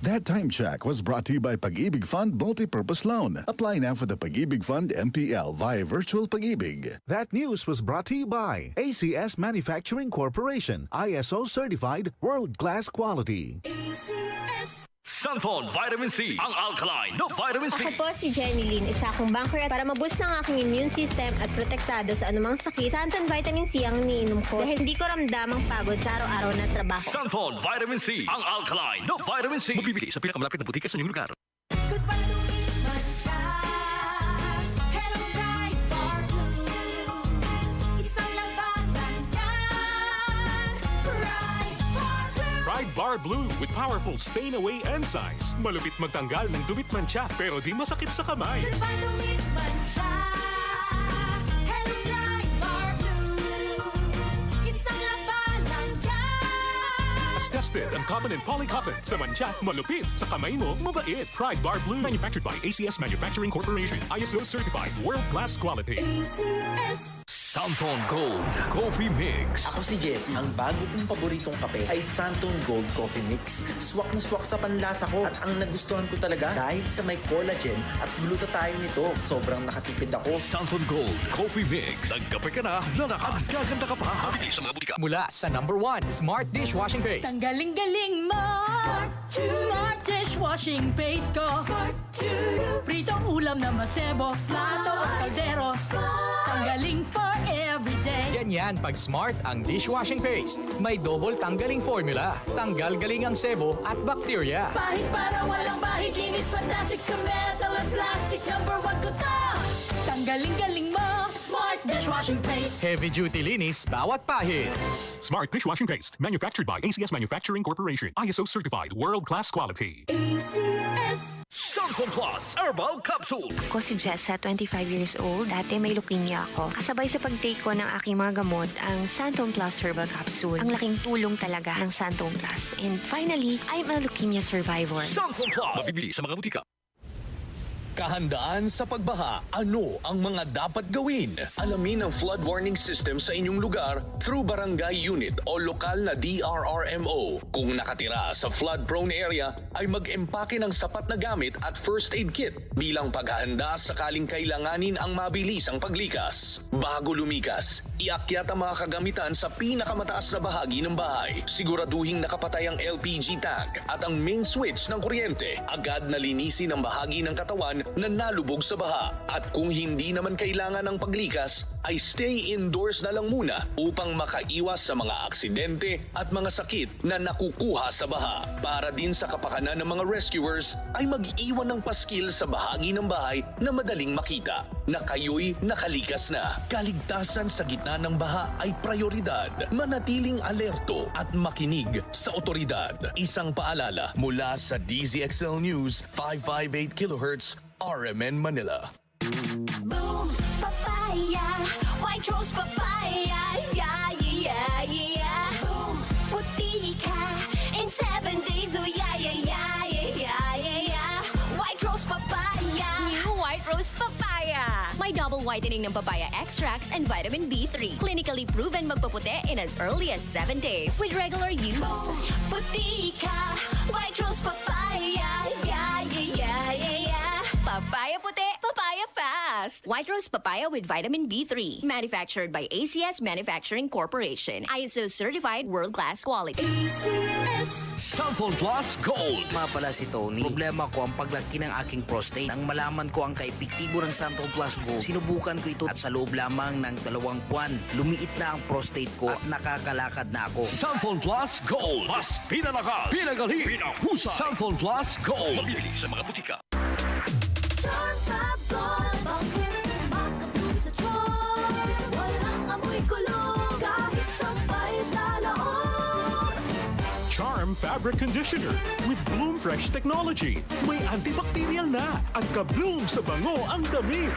That time check was brought to you by Pag-ibig Fund Multipurpose Loan. Apply now for the Pag-ibig Fund MPL via Virtual Pag-ibig. That news was brought to you by ACS Manufacturing Corporation, ISO certified, world-class quality. ACS. Santon Vitamin C, ang alkaline na vitamin C. Ako po si Jenny Lynn, isa akong banker para maboost ng aking immune system at protektado sa anumang sakit. Santon Vitamin C ang iniinom ko dahil hindi ko ramdam ang pagod sa araw-araw na trabaho. Santon Vitamin C, ang alkaline na vitamin C. Mabibili sa pinakamalapit na butika sa inyong lugar. Goodbye to me, masyad. Hello, bright bar blue. Isang labatan yan. Bright bar blue. Pride Bar Blue with powerful stain-away enzymes. Malupit magtanggal ng dumit mancha pero di masakit sa kamay. Goodbye to me, masyad. Hello, bright bar blue. Isang labanan yan. As tested ang cotton and polycotton. Sa mancha, malupit. Sa kamay mo, mabait. Pride Bar Blue. Manufactured by ACS Manufacturing Corporation. ISO certified. World-class quality. ACS. Santon Gold Coffee Mix. Ako si Jesse. Ang bago kong paboritong kape ay Santon Gold Coffee Mix. Swak na swak sa panlasa ko at ang nagustuhan ko talaga dahil sa may collagen at glutathione nito. Sobrang nakatipid ako. Santon Gold Coffee Mix. Nagkape ka na, lalakas, gaganda ka pa. Mabili sa mga butika. Mula sa number 1, Smart Dishwashing Paste. Ang galing-galing mo! Smart dishwashing paste ko! Pritong ulam na masebo, plato at kaldero. Tanggaling for everyday. Ganyan pag Smart ang dishwashing paste. May double tanggaling formula. Tanggal galing ang sebo at bakterya. Bahid para walang bahid, linis fantastic sa metal at plastic. Number 1 ko to! Tanggaling-galing mo! Smart dishwashing paste. Heavy duty linis bawat pahid. Smart Dishwashing Paste. Manufactured by ACS Manufacturing Corporation. ISO certified. World-class quality. ACS. Santon Plus Herbal Capsule. Ako si Jessa, 25 years old. Dati may leukemia ako. Kasabay sa pag-take ko ng aking mga gamot, ang Santon Plus Herbal Capsule. Ang laking tulong talaga ng Santon Plus. And finally, I'm a leukemia survivor. Santon Plus. Mabibili sa mga butika. Kahandaan sa pagbaha, ano ang mga dapat gawin? Alamin ang flood warning system sa inyong lugar through barangay unit o lokal na DRRMO. Kung nakatira sa flood-prone area, ay mag-empake ng sapat na gamit at first aid kit bilang paghahanda sakaling kailanganin ang mabilisang paglikas. Bago lumikas, iakyat ang mga kagamitan sa pinakamataas na bahagi ng bahay. Siguraduhing nakapatay ang LPG tank at ang main switch ng kuryente. Agad na linisin ang bahagi ng katawan na nalubog sa baha. At kung hindi naman kailangan ng paglikas, ay stay indoors na lang muna upang makaiwas sa mga aksidente at mga sakit na nakukuha sa baha. Para din sa kapakanan ng mga rescuers, ay mag-iwan ng paskil sa bahagi ng bahay na madaling makita na kayo'y nakalikas na. Kaligtasan sa gitna ng baha ay prioridad. Manatiling alerto at makinig sa otoridad. Isang paalala mula sa DZXL News 558 kHz RMN Manila. Boom, papaya, white rose papaya, yeah, yeah, yeah. Boom, puti ka in 7 days, oh yeah, yeah, yeah, yeah, yeah, yeah. White rose papaya. New White Rose Papaya. May double whitening ng papaya extracts and vitamin B3. Clinically proven magpaputi in as early as 7 days with regular use. Boom, puti ka, white rose papaya, yeah, yeah, yeah, yeah, yeah. Papaya puti, papaya fast. White Rose Papaya with vitamin B3. Manufactured by ACS Manufacturing Corporation. ISO certified world-class quality. ACS. Santon Plus Gold. Nga pala si Tony. Problema ko ang paglaki ng aking prostate. Nang malaman ko ang kaepektibo ng Santon Plus Gold, sinubukan ko ito at sa loob lamang ng 2 buwan, lumiit na ang prostate ko at nakakalakad na ako. Santon Plus Gold. Mas pinalakas, pinagaling, pinahusay. Santon Plus Gold. Mabibili sa mga butika. Charm Fab Gold, bakit makabloom sa charm? Walang amoy kulong, kahit sabay sa loob. Charm Fabric Conditioner with Bloom Fresh Technology. May antibacterial na at ka-bloom sa bango ang damit.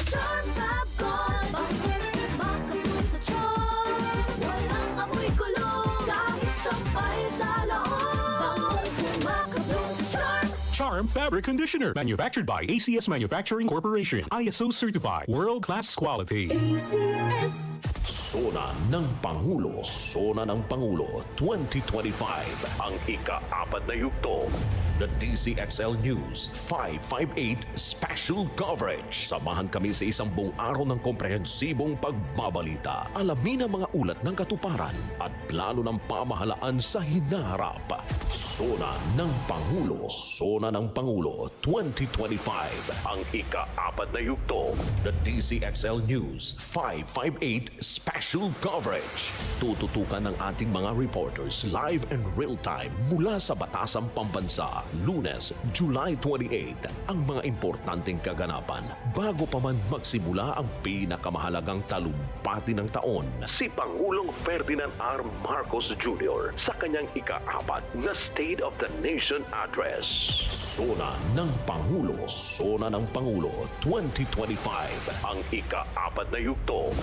Charm Fab Gold, bakit makabloom sa charm? Walang amoy kulong, kahit sabay sa loob. Makabloom sa charm. Charm Fabric Conditioner. Manufactured by ACS Manufacturing Corporation. ISO certified. World-class quality. ACS. Sona ng Pangulo. Sona ng Pangulo 2025. Ang ika-4 na yugto. The DCXL News 558 Special Coverage. Samahan kami sa isang buong araw ng komprehensibong pagbabalita. Alamin ang mga ulat ng katuparan at plano ng pamahalaan sa hinaharap. Sona ng Pangulo. Sona ng Pangulo 2025. Ang ika-4 na yugto. The DCXL News 558 Special Coverage. Tututukan ng ating mga reporters live and real-time mula sa Batasang Pambansa. Lunes, July 28, ang mga importanteng kaganapan bago pa man magsimula ang pinakamahalagang talumpati ng taon. Si Pangulong Ferdinand R. Marcos Jr. sa kanyang ika-4 na State of the Nation Address. Sona ng Pangulo. Sona ng Pangulo 2025. Ang ika-4 na yugto.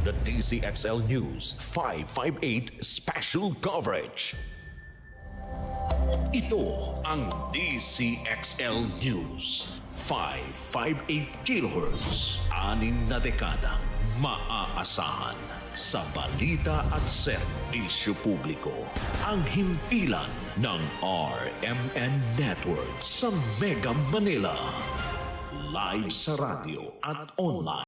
The DCXL News 558 Special Coverage. Ito ang DCXL News 558 kHz. 6 na dekadang maaasahan sa balita at serbisyo publiko. Ang himpilan ng RMN Network sa Mega Manila. Live sa radyo at online.